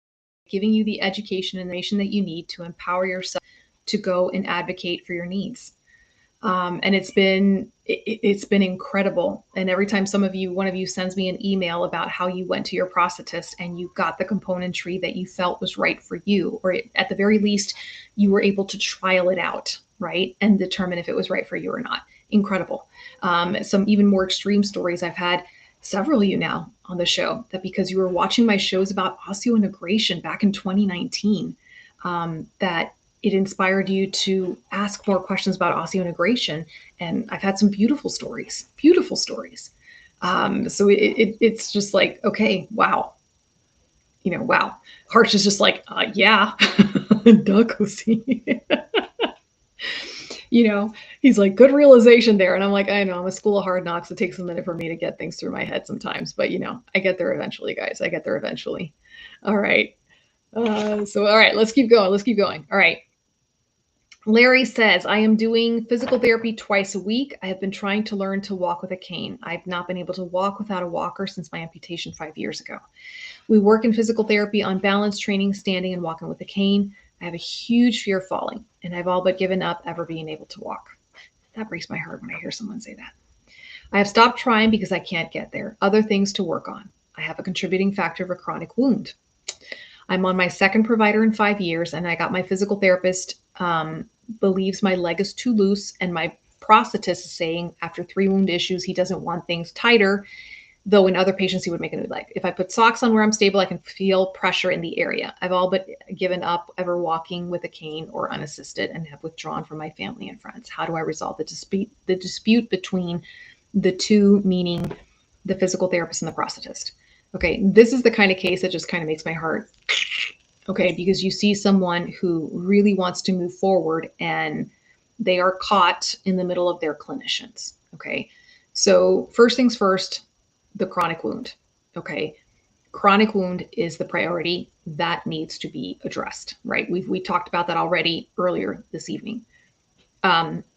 Giving you the education and information that you need to empower yourself to go and advocate for your needs. And it's been incredible. And every time one of you sends me an email about how you went to your prosthetist and you got the componentry that you felt was right for you, or at the very least, you were able to trial it out, right? And determine if it was right for you or not. Incredible. Some even more extreme stories. I've had several of you now on the show that because you were watching my shows about osseointegration back in 2019, that it inspired you to ask more questions about osseointegration. And I've had some beautiful stories. So it's just like, okay, wow. Wow. Harsh is just like, yeah, duh, Cosi. He's like, good realization there. And I'm like, I know, I'm a school of hard knocks. It takes a minute for me to get things through my head sometimes, but I get there eventually, guys. I get there eventually. All right. All right, let's keep going. All right. Larry says, I am doing physical therapy twice a week. I have been trying to learn to walk with a cane. I've not been able to walk without a walker since my amputation 5 years ago. We work in physical therapy on balance training, standing and walking with a cane. I have a huge fear of falling, and I've all but given up ever being able to walk. That breaks my heart when I hear someone say that. I have stopped trying because I can't get there. Other things to work on. I have a contributing factor of a chronic wound. I'm on my second provider in 5 years, and I got my physical therapist believes my leg is too loose, and my prosthetist is saying after 3 wound issues, he doesn't want things tighter, though in other patients, he would make a new leg. If I put socks on where I'm stable, I can feel pressure in the area. I've all but given up ever walking with a cane or unassisted and have withdrawn from my family and friends. How do I resolve the dispute between the two, meaning the physical therapist and the prosthetist? Okay, this is the kind of case that just kind of makes my heart, okay, because you see someone who really wants to move forward and they are caught in the middle of their clinicians, okay? So first things first, the chronic wound, okay? Chronic wound is the priority that needs to be addressed, right? We talked about that already earlier this evening.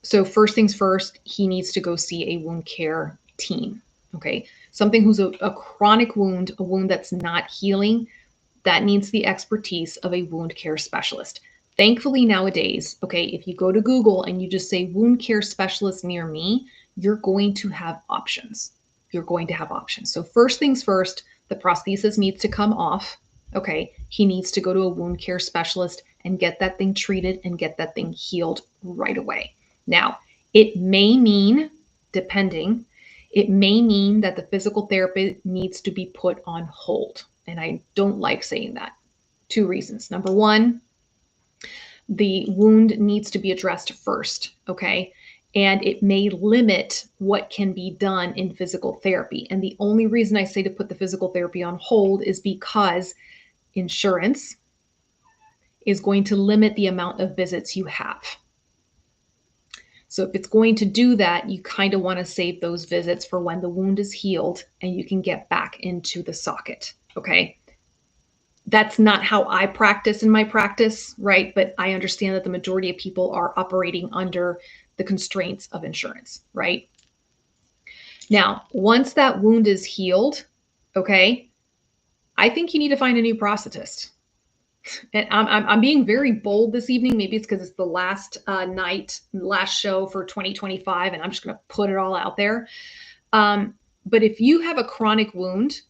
So first things first, he needs to go see a wound care team, okay? Something who's a chronic wound, a wound that's not healing, that needs the expertise of a wound care specialist. Thankfully nowadays, okay, if you go to Google and you just say wound care specialist near me, you're going to have options. So first things first, the prosthesis needs to come off, okay, he needs to go to a wound care specialist and get that thing treated and get that thing healed right away. Now, it may mean, depending, it may mean that the physical therapy needs to be put on hold. And I don't like saying that. Two reasons. Number one, the wound needs to be addressed first, okay? And it may limit what can be done in physical therapy. And the only reason I say to put the physical therapy on hold is because insurance is going to limit the amount of visits you have. So if it's going to do that, you kind of want to save those visits for when the wound is healed and you can get back into the socket, okay? That's not how I practice in my practice, right? But I understand that the majority of people are operating under the constraints of insurance, right? Now, once that wound is healed, okay, I think you need to find a new prosthetist. And I'm being very bold this evening. Maybe it's because it's the last last show for 2025, and I'm just going to put it all out there. But if you have a chronic wound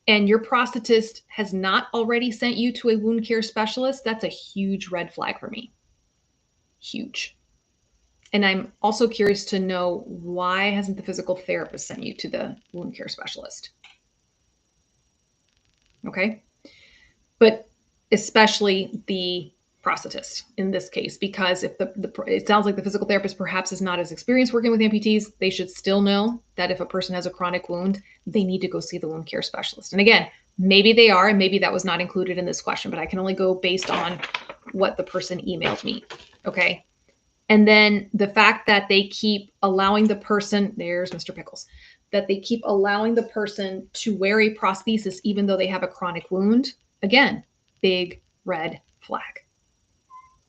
and your prosthetist has not already sent you to a wound care specialist, that's a huge red flag for me. Huge. And I'm also curious to know, why hasn't the physical therapist sent you to the wound care specialist? Okay. But especially the prosthetist in this case, because if it sounds like the physical therapist perhaps is not as experienced working with amputees, they should still know that if a person has a chronic wound, they need to go see the wound care specialist. And again, maybe they are, and maybe that was not included in this question, but I can only go based on what the person emailed me. Okay. And then the fact that they keep allowing the person, there's Mr. Pickles, that they keep allowing the person to wear a prosthesis even though they have a chronic wound. Again, big red flag.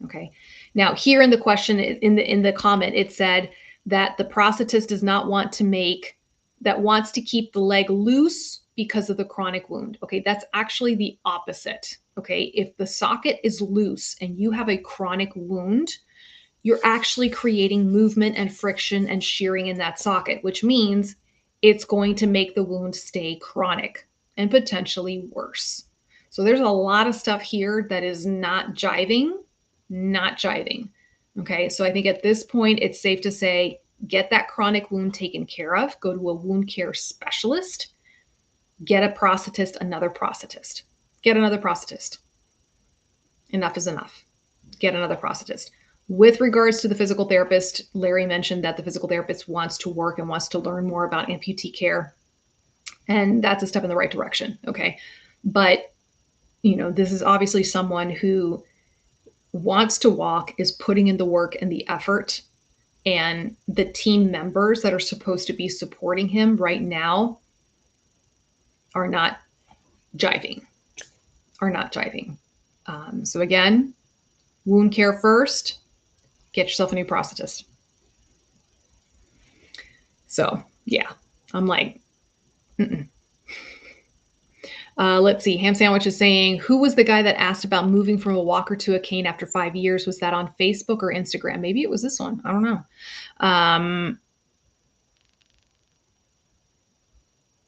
Okay. Now here in the question, in the comment, it said that the prosthetist does not want to wants to keep the leg loose because of the chronic wound. Okay. That's actually the opposite. Okay. If the socket is loose and you have a chronic wound, you're actually creating movement and friction and shearing in that socket, which means it's going to make the wound stay chronic and potentially worse. So there's a lot of stuff here that is not jiving. Okay, so I think at this point, it's safe to say, get that chronic wound taken care of, go to a wound care specialist, get a prosthetist, another prosthetist. Get another prosthetist. Enough is enough. Get another prosthetist. With regards to the physical therapist, Larry mentioned that the physical therapist wants to work and wants to learn more about amputee care. And that's a step in the right direction. Okay. But, this is obviously someone who wants to walk, is putting in the work and the effort. And the team members that are supposed to be supporting him right now are not jiving. So again, wound care first. Get yourself a new prosthetist. So yeah, I'm like, let's see. Ham Sandwich is saying, who was the guy that asked about moving from a walker to a cane after 5 years? Was that on Facebook or Instagram? Maybe it was this one. I don't know.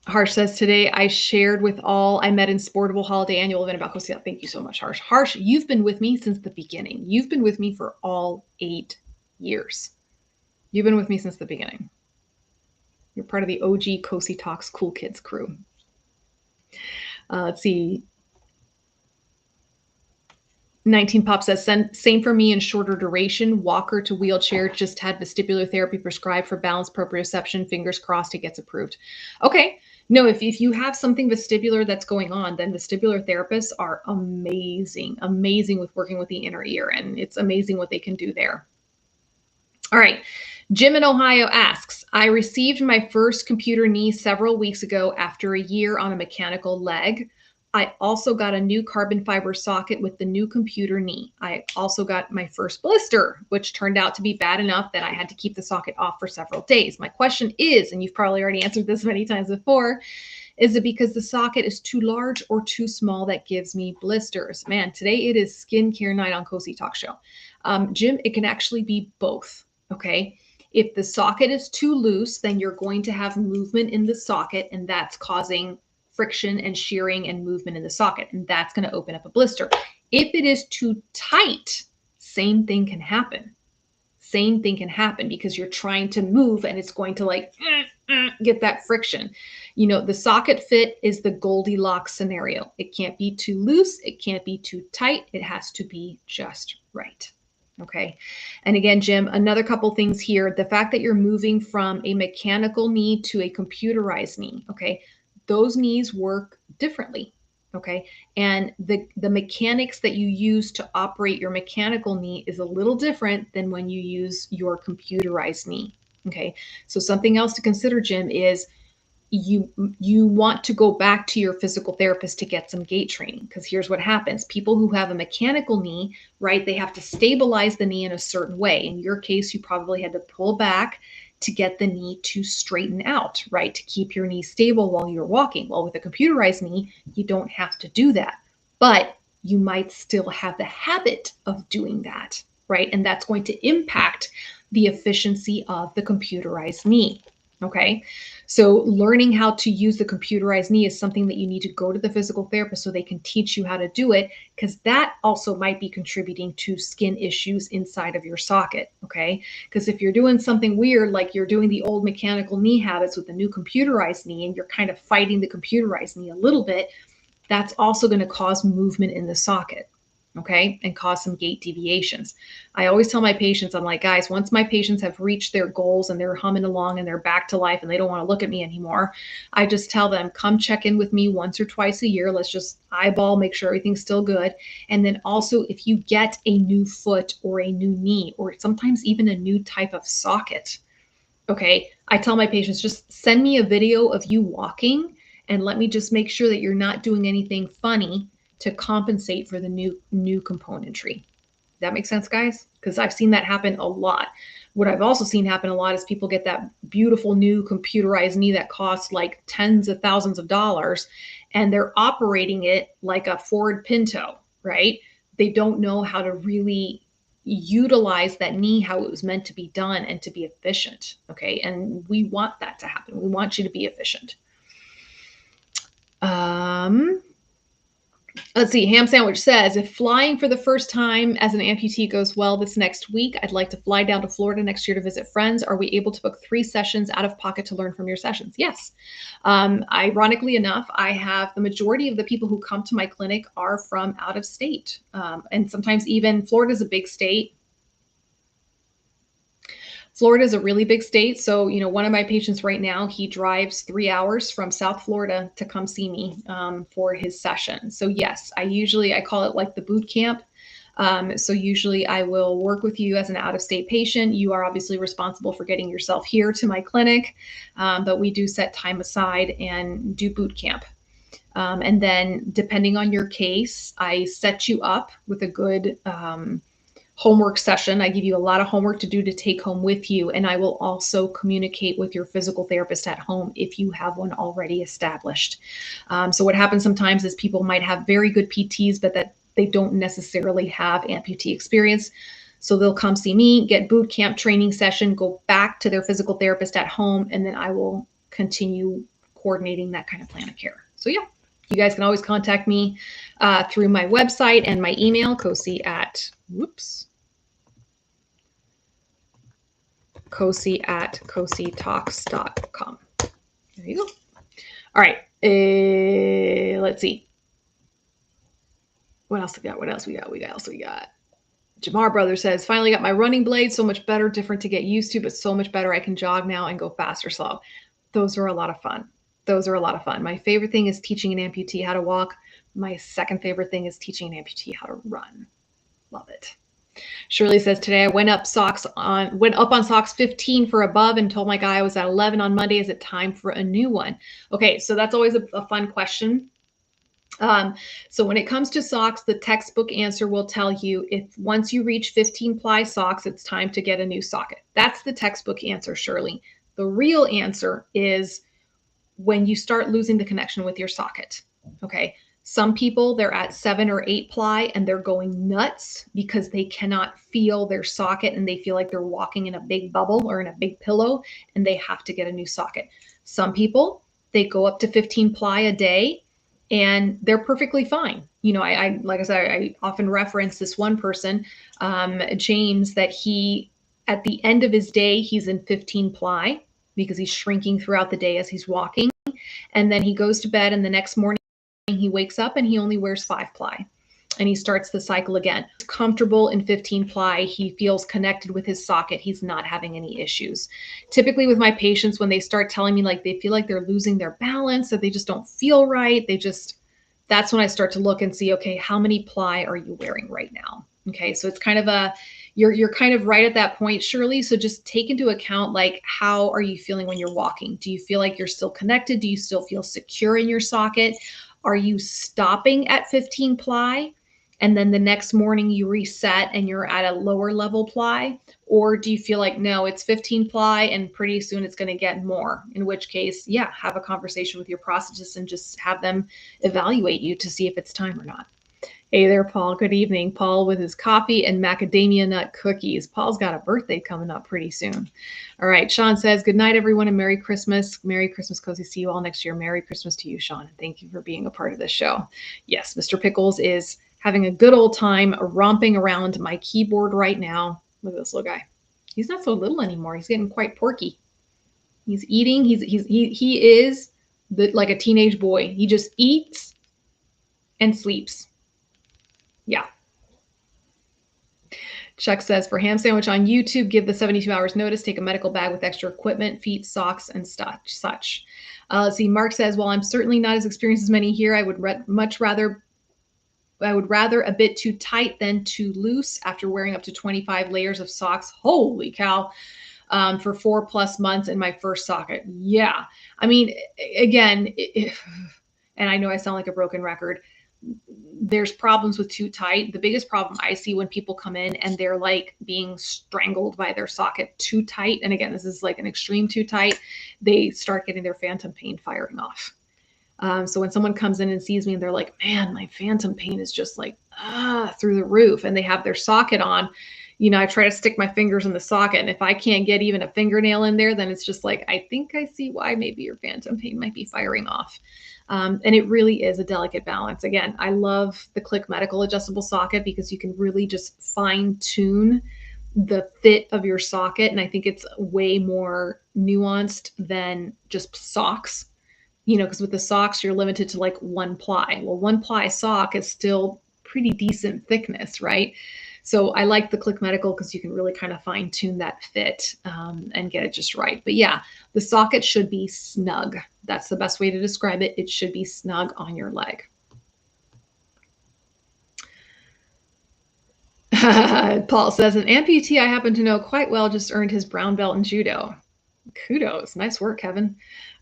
Harsh says, today I shared with all I met in Sportable Holiday Annual Event about Cosi. Thank you so much, Harsh. Harsh, you've been with me since the beginning. You've been with me for all 8 years. You've been with me since the beginning. You're part of the OG Cosi Talks Cool Kids crew. Let's see. 19 Pop says, same for me in shorter duration. Walker to wheelchair, just had vestibular therapy prescribed for balance proprioception. Fingers crossed it gets approved. Okay. No, if you have something vestibular that's going on, then vestibular therapists are amazing with working with the inner ear, and it's amazing what they can do there. All right. Jim in Ohio asks, I received my first computer knee several weeks ago after a year on a mechanical leg. I also got a new carbon fiber socket with the new computer knee. I also got my first blister, which turned out to be bad enough that I had to keep the socket off for several days. My question is, and you've probably already answered this many times before, is it because the socket is too large or too small that gives me blisters? Man, today it is skincare night on Cosi Talk Show. Jim, it can actually be both, okay? If the socket is too loose, then you're going to have movement in the socket, and that's causing friction and shearing and movement in the socket, and that's going to open up a blister. If it is too tight, same thing can happen. Same thing can happen because you're trying to move and it's going to like get that friction. You know, the socket fit is the Goldilocks scenario. It can't be too loose. It can't be too tight. It has to be just right. Okay. And again, Jim, another couple things here. The fact that you're moving from a mechanical knee to a computerized knee. Okay. Those knees work differently. Okay. And the mechanics that you use to operate your mechanical knee is a little different than when you use your computerized knee. Okay. So something else to consider, Jim, is you want to go back to your physical therapist to get some gait training, because here's what happens. People who have a mechanical knee, right, they have to stabilize the knee in a certain way. In your case, you probably had to pull back to get the knee to straighten out, right, to keep your knee stable while you're walking. Well, with a computerized knee, you don't have to do that, but you might still have the habit of doing that, right? And that's going to impact the efficiency of the computerized knee. Okay. So learning how to use the computerized knee is something that you need to go to the physical therapist so they can teach you how to do it, because that also might be contributing to skin issues inside of your socket. Okay. Because if you're doing something weird, like you're doing the old mechanical knee habits with the new computerized knee, and you're kind of fighting the computerized knee a little bit, that's also going to cause movement in the socket. Okay, and cause some gait deviations. I always tell my patients, I'm like, guys, once my patients have reached their goals and they're humming along and they're back to life and they don't want to look at me anymore, I just tell them, come check in with me once or twice a year. Let's just eyeball, make sure everything's still good. And then also, if you get a new foot or a new knee, or sometimes even a new type of socket, okay, I tell my patients, just send me a video of you walking and let me just make sure that you're not doing anything funny to compensate for the new componentry. That makes sense, guys? Because I've seen that happen a lot. What I've also seen happen a lot is people get that beautiful new computerized knee that costs like tens of thousands of dollars, and they're operating it like a Ford Pinto, right? They don't know how to really utilize that knee how it was meant to be done and to be efficient. Okay. And we want that to happen. We want you to be efficient. Let's see. Ham Sandwich says, if flying for the first time as an amputee goes well this next week, I'd like to fly down to Florida next year to visit friends. Are we able to book 3 sessions out of pocket to learn from your sessions? Yes. Ironically enough, I have the majority of the people who come to my clinic are from out of state. And sometimes even Florida is a big state. Florida is a really big state. So, you know, one of my patients right now, he drives 3 hours from South Florida to come see me for his session. So yes, I call it like the boot camp. So usually I will work with you as an out-of-state patient. You are obviously responsible for getting yourself here to my clinic, but we do set time aside and do boot camp. And then depending on your case, I set you up with a good homework session. I give you a lot of homework to do to take home with you. And I will also communicate with your physical therapist at home if you have one already established. So what happens sometimes is people might have very good PTs, but that they don't necessarily have amputee experience. So they'll come see me, get boot camp training session, go back to their physical therapist at home, and then I will continue coordinating that kind of plan of care. So yeah, you guys can always contact me through my website and my email, Cosi at cositalks.com. There you go. All right. Let's see. What else we got? What else we got? Jamar Brother says, finally got my running blade. So much better, different to get used to, but so much better. I can jog now and go fast or slow. Those are a lot of fun. My favorite thing is teaching an amputee how to walk. My second favorite thing is teaching an amputee how to run. Love it. Shirley says, today I went up on socks 15 for above and told my guy I was at 11 on Monday. Is it time for a new one? Okay, so that's always a fun question. So when it comes to socks, the textbook answer will tell you if once you reach 15 ply socks, it's time to get a new socket. That's the textbook answer, Shirley. The real answer is when you start losing the connection with your socket. Okay. Some people, they're at 7 or 8 ply and they're going nuts because they cannot feel their socket and they feel like they're walking in a big bubble or in a big pillow and they have to get a new socket. Some people, They go up to 15 ply a day and they're perfectly fine. I like I said, I often reference this one person, James, that he, at the end of his day, he's in 15 ply because he's shrinking throughout the day as he's walking. And then he goes to bed, and the next morning he wakes up and he only wears 5 ply. And he starts the cycle again. Comfortable in 15 ply. He feels connected with his socket. He's not having any issues. Typically with my patients, when they start telling me like they feel like they're losing their balance, or they just don't feel right, that's when I start to look and see, okay, how many ply are you wearing right now? Okay, so it's kind of you're kind of right at that point, Shirley. So just take into account, like, how are you feeling when you're walking? Do you feel like you're still connected? Do you still feel secure in your socket? Are you stopping at 15 ply? And then the next morning you reset and you're at a lower level ply? Or do you feel like, no, it's 15 ply and pretty soon it's going to get more? In which case, yeah, have a conversation with your prosthetist and just have them evaluate you to see if it's time or not. Hey there, Paul. Good evening. Paul with his coffee and macadamia nut cookies. Paul's got a birthday coming up pretty soon. All right. Sean says, good night, everyone, and Merry Christmas. Merry Christmas, Cosi. See you all next year. Merry Christmas to you, Sean. And thank you for being a part of this show. Yes, Mr. Pickles is having a good old time romping around my keyboard right now. Look at this little guy. He's not so little anymore. He's getting quite porky. He's eating. He is like a teenage boy. He just eats and sleeps. Yeah. Chuck says, for ham sandwich on YouTube, give the 72 hours notice, take a medical bag with extra equipment, feet, socks, and such. Let's see. Mark says, well, I'm certainly not as experienced as many here. I would rather a bit too tight than too loose after wearing up to 25 layers of socks. Holy cow. For 4+ months in my first socket. Yeah. I mean, again, and I know I sound like a broken record, there's problems with too tight. The biggest problem I see when people come in and they're like being strangled by their socket too tight, and again, this is like an extreme too tight, they start getting their phantom pain firing off. So when someone comes in and sees me and they're like, man, my phantom pain is just like through the roof, and they have their socket on, I try to stick my fingers in the socket, and if I can't get even a fingernail in there, then it's just like, I think I see why maybe your phantom pain might be firing off. And it really is a delicate balance. Again, I love the Click Medical adjustable socket because you can really just fine tune the fit of your socket. And I think it's way more nuanced than just socks, because with the socks, you're limited to like 1 ply. Well, 1 ply sock is still pretty decent thickness, right? So I like the Click Medical because you can really kind of fine tune that fit and get it just right. But yeah, the socket should be snug. That's the best way to describe it. It should be snug on your leg. Paul says, an amputee I happen to know quite well just earned his brown belt in judo. Kudos. Nice work, Kevin.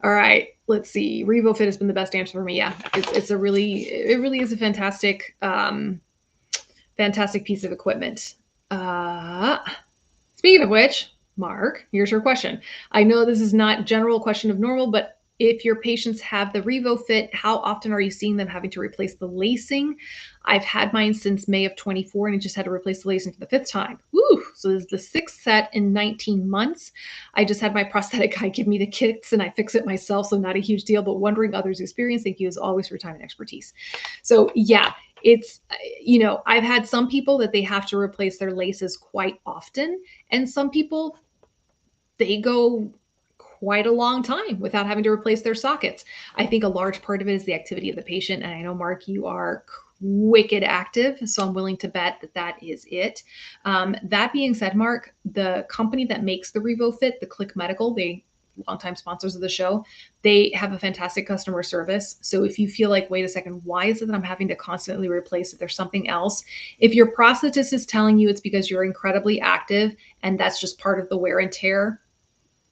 All right, let's see. RevoFit has been the best answer for me. Yeah, it really is a fantastic piece of equipment. Speaking of which, Mark, here's your question. I know this is not general question of normal, but if your patients have the RevoFit, how often are you seeing them having to replace the lacing? I've had mine since May of 24, and I just had to replace the lacing for the 5th time. Woo! So this is the 6th set in 19 months. I just had my prosthetic guy give me the kits, and I fix it myself, so not a huge deal, but wondering others' experience. Thank you as always for your time and expertise. So yeah, it's, I've had some people that they have to replace their laces quite often, and some people, they go quite a long time without having to replace their sockets. I think a large part of it is the activity of the patient. And I know, Mark, you are wicked active, so I'm willing to bet that that is it. That being said, Mark, the company that makes the RevoFit, the Click Medical, they longtime sponsors of the show, they have a fantastic customer service. So if you feel like, wait a second, why is it that I'm having to constantly replace it? There's something else. If your prosthetist is telling you it's because you're incredibly active and that's just part of the wear and tear,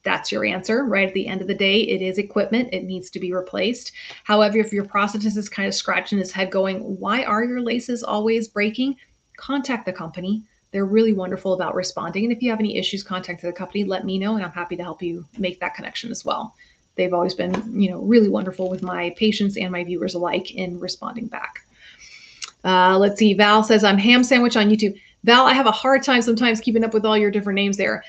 that's your answer, right? At the end of the day, it is equipment. It needs to be replaced. However, if your prosthetist is kind of scratching his head going, why are your laces always breaking? Contact the company. They're really wonderful about responding. And if you have any issues, contact the company, let me know, and I'm happy to help you make that connection as well. They've always been, really wonderful with my patients and my viewers alike in responding back. Let's see. Val says, I'm ham sandwich on YouTube. Val, I have a hard time sometimes keeping up with all your different names there.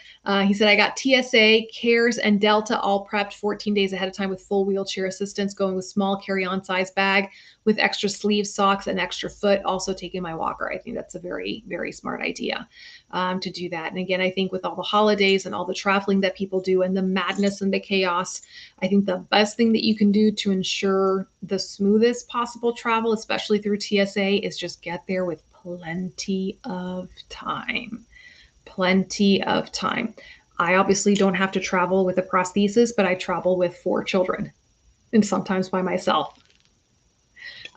He said, I got TSA, CARES, and Delta all prepped 14 days ahead of time with full wheelchair assistance, going with small carry-on size bag with extra sleeves, socks, and extra foot, also taking my walker. I think that's a very, very smart idea to do that. And again, I think with all the holidays and all the traveling that people do and the madness and the chaos, I think the best thing that you can do to ensure the smoothest possible travel, especially through TSA, is just get there with plenty of time. Plenty of time. I obviously don't have to travel with a prosthesis, but I travel with 4 children and sometimes by myself.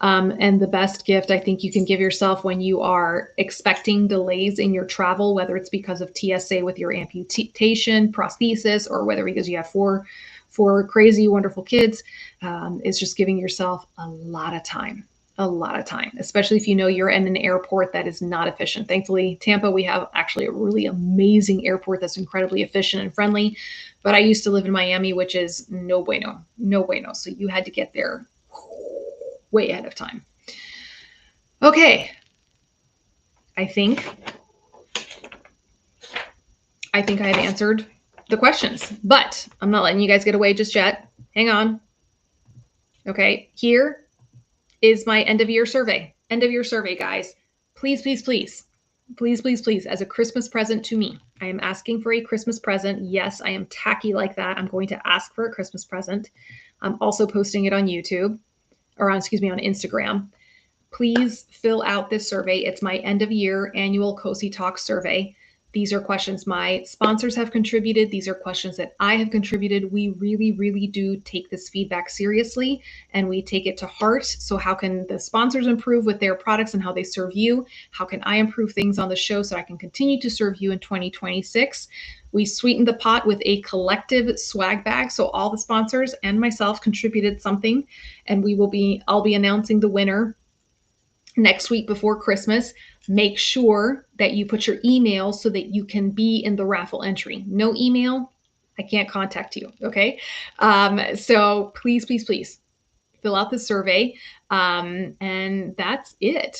And the best gift I think you can give yourself when you are expecting delays in your travel, whether it's because of TSA with your amputation, prosthesis, or whether because you have four crazy, wonderful kids, is just giving yourself a lot of time. A lot of time, especially if you know you're in an airport that is not efficient. Thankfully, Tampa, we have actually a really amazing airport that's incredibly efficient and friendly. But I used to live in Miami, which is no bueno, no bueno. So you had to get there way ahead of time. Okay. I think I have answered the questions, but I'm not letting you guys get away just yet. Hang on. Okay. Here is my end of year survey. End of year survey, guys. Please, please, please, please, please, please, as a Christmas present to me. I am asking for a Christmas present. Yes, I am tacky like that. I'm going to ask for a Christmas present. I'm also posting it on YouTube or on Instagram. Please fill out this survey. It's my end of year annual Cosi Talk survey. These are questions my sponsors have contributed. These are questions that I have contributed. We really, really do take this feedback seriously and we take it to heart. So how can the sponsors improve with their products and how they serve you? How can I improve things on the show so I can continue to serve you in 2026? We sweetened the pot with a collective swag bag. So all the sponsors and myself contributed something, and I'll be announcing the winner next week before Christmas. Make sure that you put your email so that you can be in the raffle entry. No email, I can't contact you. Okay. So please, please, please fill out the survey. And that's it.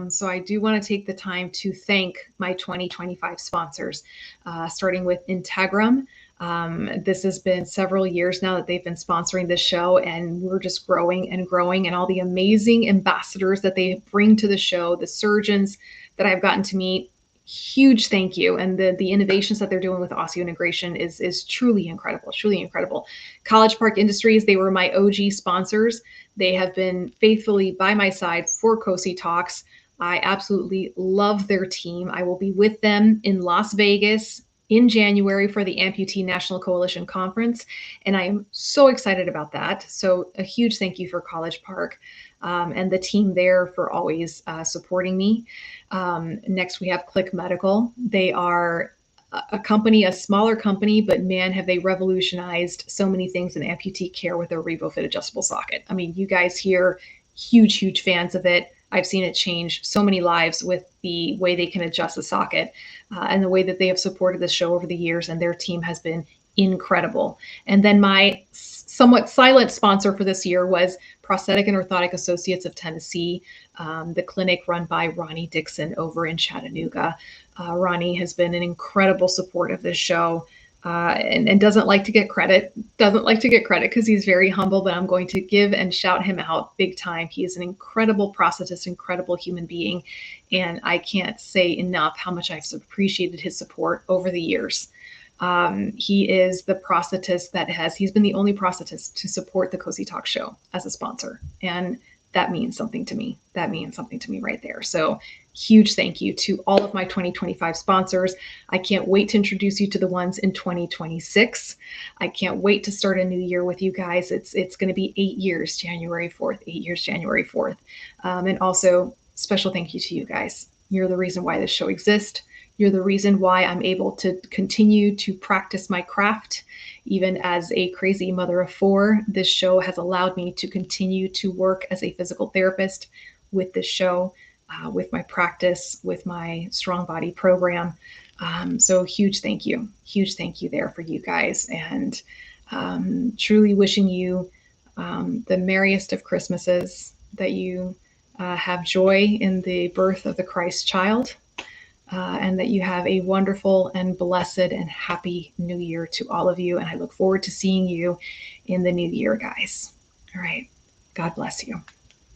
So I do want to take the time to thank my 2025 sponsors, starting with Integrum. This has been several years now that they've been sponsoring this show, and we're just growing and growing, and all the amazing ambassadors that they bring to the show, the surgeons that I've gotten to meet, huge thank you. And the innovations that they're doing with osseointegration is truly incredible, truly incredible. College Park Industries, they were my OG sponsors. They have been faithfully by my side for Cosi Talks. I absolutely love their team. I will be with them in Las Vegas in January for the Amputee National Coalition Conference, and I am so excited about that. So a huge thank you for College Park and the team there for always supporting me. Next, we have Click Medical. They are a company, a smaller company, but man, have they revolutionized so many things in amputee care with their RevoFit adjustable socket. I mean, you guys here, huge, huge fans of it. I've seen it change so many lives with the way they can adjust the socket and the way that they have supported the show over the years, and their team has been incredible. And then my somewhat silent sponsor for this year was Prosthetic and Orthotic Associates of Tennessee, the clinic run by Ronnie Dixon over in Chattanooga. Ronnie has been an incredible support of this show. And doesn't like to get credit, because he's very humble, but I'm going to give and shout him out big time. He is an incredible prosthetist, incredible human being. And I can't say enough how much I've appreciated his support over the years. He is the prosthetist he's been the only prosthetist to support the Cosi Talk show as a sponsor. And that means something to me. That means something to me right there. So huge thank you to all of my 2025 sponsors. I can't wait to introduce you to the ones in 2026. I can't wait to start a new year with you guys. It's going to be 8 years, January 4th, 8 years, January 4th. And also special thank you to you guys. You're the reason why this show exists. You're the reason why I'm able to continue to practice my craft. Even as a crazy mother of 4, this show has allowed me to continue to work as a physical therapist with this show, with my practice, with my Strong Body program. So huge thank you there for you guys, and truly wishing you the merriest of Christmases, that you have joy in the birth of the Christ child. and that you have a wonderful and blessed and happy new year to all of you. And I look forward to seeing you in the new year, guys. All right. God bless you.